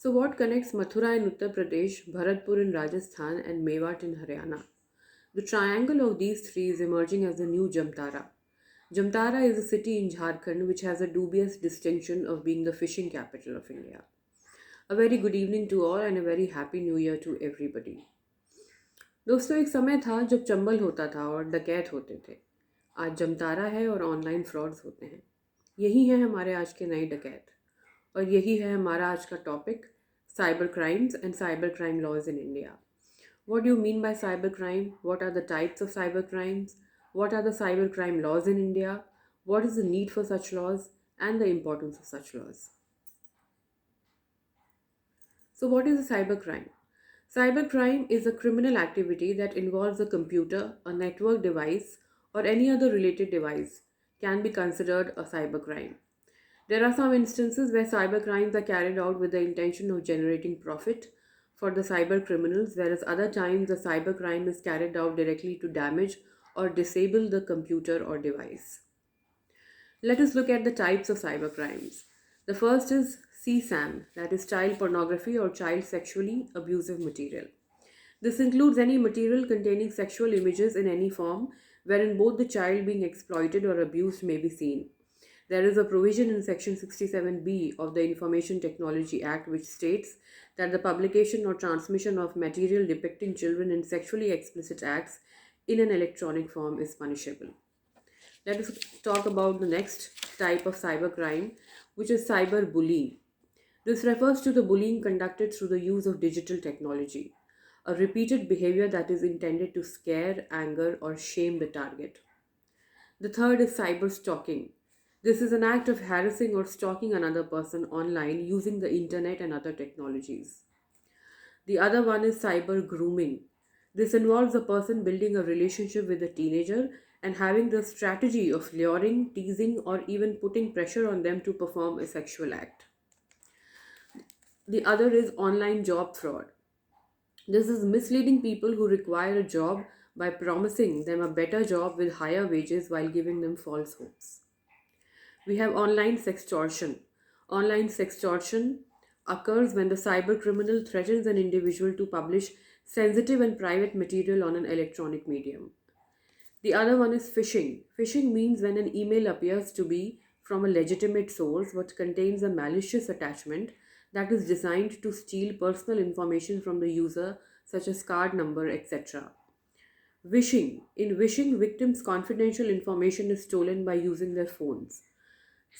So, what connects Mathura in Uttar Pradesh, Bharatpur in Rajasthan, and Mewat in Haryana? The triangle of these three is emerging as the new Jamtara. Jamtara is a city in Jharkhand which has a dubious distinction of being the fishing capital of India. A very good evening to all and a very happy new year to everybody. दोस्तों एक समय था जब चंबल होता था और डकैत होते थे। आज जमतारा है और ऑनलाइन फ्रॉड्स होते हैं। यही है हमारे आज के नए डकैत और यही है हमारा आज का topic, cyber crimes and cyber crime laws in India. What do you mean by cybercrime? What are the types of cybercrimes? What are the cybercrime laws in India? What is the need for such laws and the importance of such laws? So, what is a cybercrime? Cybercrime is a criminal activity that involves a computer, a network device, or any other related device can be considered a cybercrime. There are some instances where cybercrimes are carried out with the intention of generating profit for the cyber criminals, whereas other times the cybercrime is carried out directly to damage or disable the computer or device. Let us look at the types of cybercrimes. The first is CSAM, that is child pornography or child sexually abusive material. This includes any material containing sexual images in any form wherein both the child being exploited or abused may be seen. There is a provision in Section 67B of the Information Technology Act which states that the publication or transmission of material depicting children in sexually explicit acts in an electronic form is punishable. Let us talk about the next type of cybercrime, which is cyberbullying. This refers to the bullying conducted through the use of digital technology, a repeated behavior that is intended to scare, anger, or shame the target. The third is cyber stalking. This is an act of harassing or stalking another person online using the internet and other technologies. The other one is cyber grooming. This involves a person building a relationship with a teenager and having the strategy of luring, teasing, or even putting pressure on them to perform a sexual act. The other is online job fraud. This is misleading people who require a job by promising them a better job with higher wages while giving them false hopes. We have online sextortion. Online sextortion occurs when the cyber criminal threatens an individual to publish sensitive and private material on an electronic medium. The other one is phishing. Phishing means when an email appears to be from a legitimate source but contains a malicious attachment that is designed to steal personal information from the user, such as card number, etc. Wishing. In wishing, victims' confidential information is stolen by using their phones.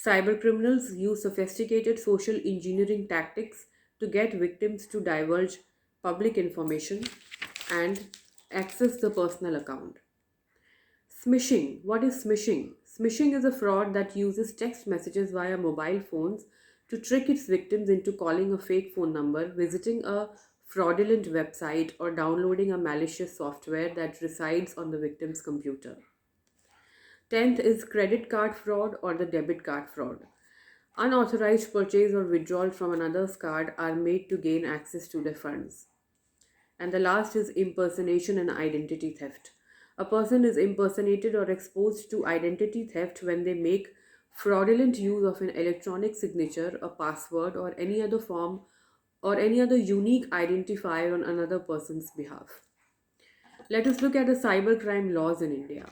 Cybercriminals use sophisticated social engineering tactics to get victims to divulge public information and access the personal account. Smishing. What is smishing? Smishing is a fraud that uses text messages via mobile phones to trick its victims into calling a fake phone number, visiting a fraudulent website, or downloading a malicious software that resides on the victim's computer. 10th is credit card fraud or the debit card fraud. Unauthorized purchase or withdrawal from another's card are made to gain access to their funds. And the last is impersonation and identity theft. A person is impersonated or exposed to identity theft when they make fraudulent use of an electronic signature, a password, or any other form or any other unique identifier on another person's behalf. Let us look at the cybercrime laws in India.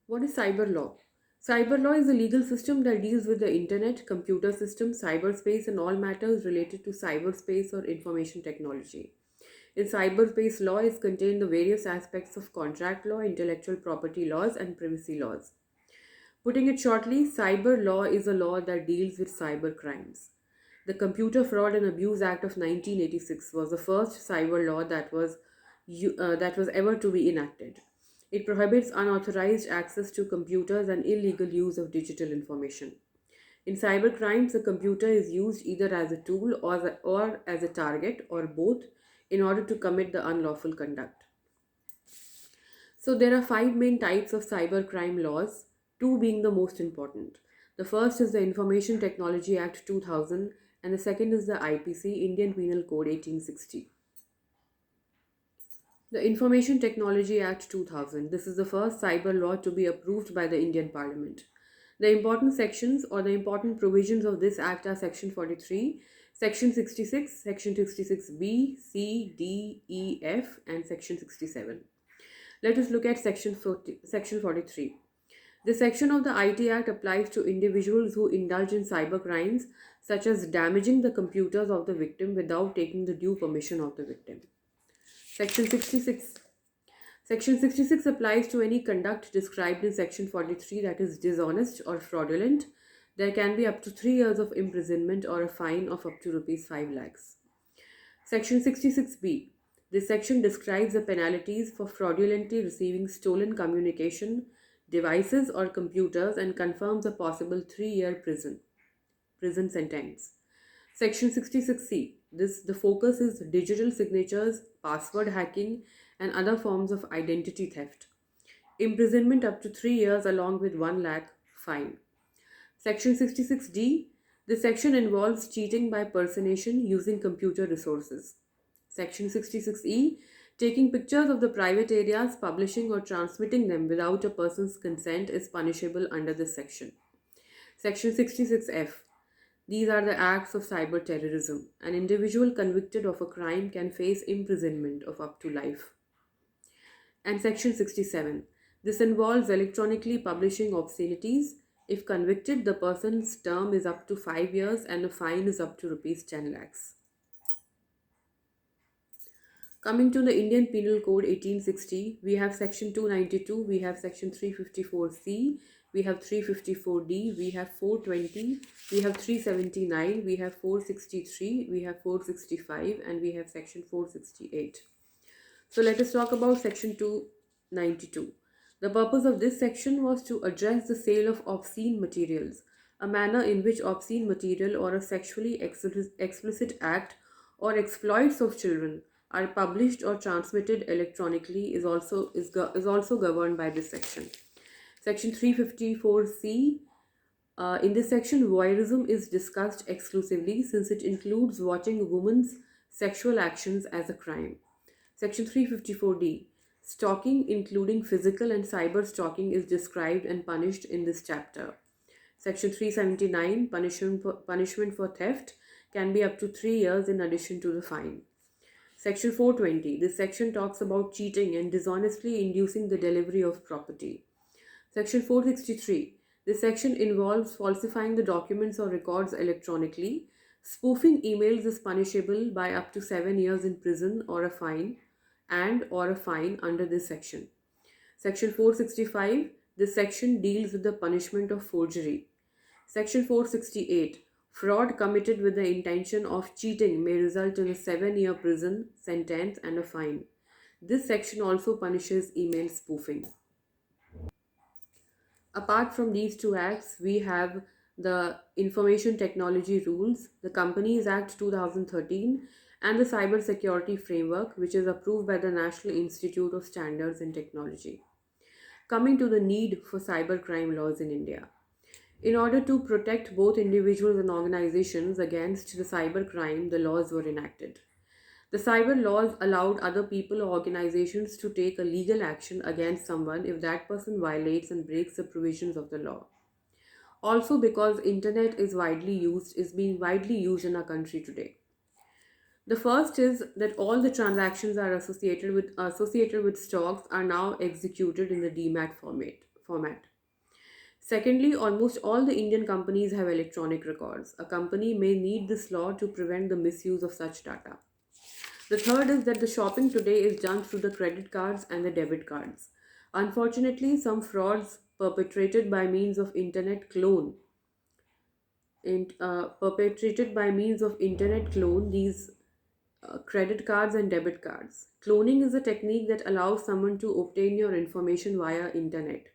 What is cyber law? Cyber law is a legal system that deals with the internet, computer systems, cyberspace, and all matters related to cyberspace or information technology. In cyberspace law is contained the various aspects of contract law, intellectual property laws, and privacy laws. Putting it shortly, cyber law is a law that deals with cyber crimes. The Computer Fraud and Abuse Act of 1986 was the first cyber law that was ever to be enacted. It prohibits unauthorized access to computers and illegal use of digital information. In cyber crimes, the computer is used either as a tool or as a target or both in order to commit the unlawful conduct. So, there are five main types of cybercrime laws, two being the most important. The first is the Information Technology Act 2000, and the second is the IPC, Indian Penal Code 1860. The Information Technology Act 2000. This is the first cyber law to be approved by the Indian Parliament. The important sections or the important provisions of this Act are Section 43, Section 66, Section 66B, C, D, E, F, and Section 67. Let us look at Section 43. This section of the IT Act applies to individuals who indulge in cyber crimes, such as damaging the computers of the victim without taking the due permission of the victim. Section 66. Section 66 applies to any conduct described in Section 43 that is dishonest or fraudulent. There can be up to 3 years of imprisonment or a fine of up to rupees 5 lakhs. Section 66B. This section describes the penalties for fraudulently receiving stolen communication, devices, or computers and confirms a possible 3-year prison sentence. Section 66C. The focus is digital signatures, password hacking, and other forms of identity theft. Imprisonment up to 3 years along with 1 lakh fine. Section 66D. This section involves cheating by personation using computer resources. Section 66E. Taking pictures of the private areas, publishing or transmitting them without a person's consent is punishable under this section. Section 66F. These are the acts of cyber terrorism. An individual convicted of a crime can face imprisonment of up to life. And Section 67. This involves electronically publishing obscenities. If convicted, the person's term is up to 5 years and the fine is up to rupees 10 lakhs. Coming to the Indian Penal Code 1860, we have Section 292, we have Section 354C, we have 354D, we have 420, we have 379, we have 463, we have 465, and we have Section 468. So let us talk about Section 292. The purpose of this section was to address the sale of obscene materials. A manner in which obscene material or a sexually explicit act or exploits of children are published or transmitted electronically is also governed by this section. Section 354C. In this section, voyeurism is discussed exclusively since it includes watching a woman's sexual actions as a crime. Section 354D. Stalking, including physical and cyber stalking, is described and punished in this chapter. Section 379. Punishment for theft can be up to 3 years in addition to the fine. Section 420. This section talks about cheating and dishonestly inducing the delivery of property. Section 463. This section involves falsifying the documents or records electronically. Spoofing emails is punishable by up to 7 years in prison or a fine under this section. Section 465. This section deals with the punishment of forgery. Section 468. Fraud committed with the intention of cheating may result in a 7-year prison sentence and a fine. This section also punishes email spoofing. Apart from these two acts, we have the Information Technology Rules, the Companies Act 2013, and the Cyber Security Framework, which is approved by the National Institute of Standards and Technology. Coming to the need for cybercrime laws in India. In order to protect both individuals and organizations against the cybercrime, the laws were enacted. The cyber laws allowed other people or organizations to take a legal action against someone if that person violates and breaks the provisions of the law. Also, because internet is being widely used in our country today. The first is that all the transactions are associated with stocks are now executed in the DMAT format. Secondly, almost all the Indian companies have electronic records. A company may need this law to prevent the misuse of such data. The third is that the shopping today is done through the credit cards and the debit cards. Unfortunately, some frauds perpetrated by means of internet clone these credit cards and debit cards. Cloning is a technique that allows someone to obtain your information via internet.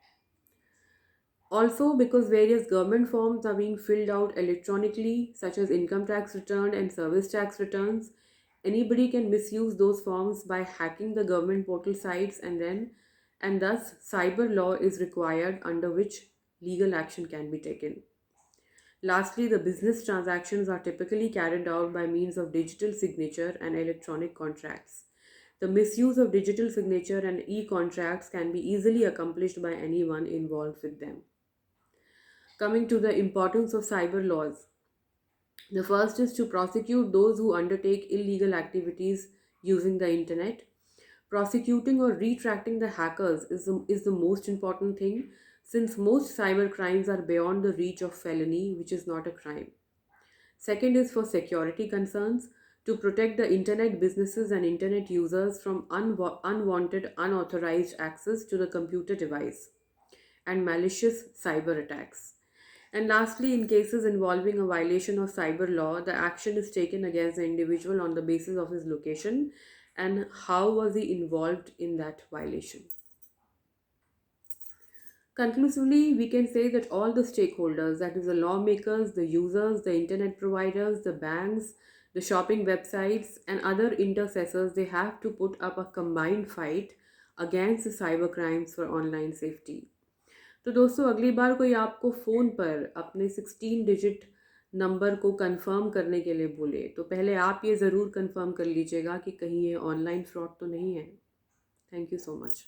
Also, because various government forms are being filled out electronically, such as income tax return and service tax returns, anybody can misuse those forms by hacking the government portal sites and thus cyber law is required under which legal action can be taken. Lastly, the business transactions are typically carried out by means of digital signature and electronic contracts. The misuse of digital signature and e-contracts can be easily accomplished by anyone involved with them. Coming to the importance of cyber laws, the first is to prosecute those who undertake illegal activities using the internet. Prosecuting or retracting the hackers is the most important thing, since most cyber crimes are beyond the reach of felony, which is not a crime. Second is for security concerns, to protect the internet businesses and internet users from unwanted, unauthorized access to the computer device and malicious cyber attacks. And lastly, in cases involving a violation of cyber law, the action is taken against the individual on the basis of his location and how was he involved in that violation. Conclusively, we can say that all the stakeholders, that is, the lawmakers, the users, the internet providers, the banks, the shopping websites, and other intercessors, they have to put up a combined fight against the cyber crimes for online safety. तो दोस्तों, अगली बार कोई आपको phone पर अपने 16 digit number को confirm करने के लिए बोले, तो पहले आप ये ज़रूर कंफर्म कर लीजिएगा कि कहीं ये ऑनलाइन फ्रॉड तो नहीं है. Thank you so much.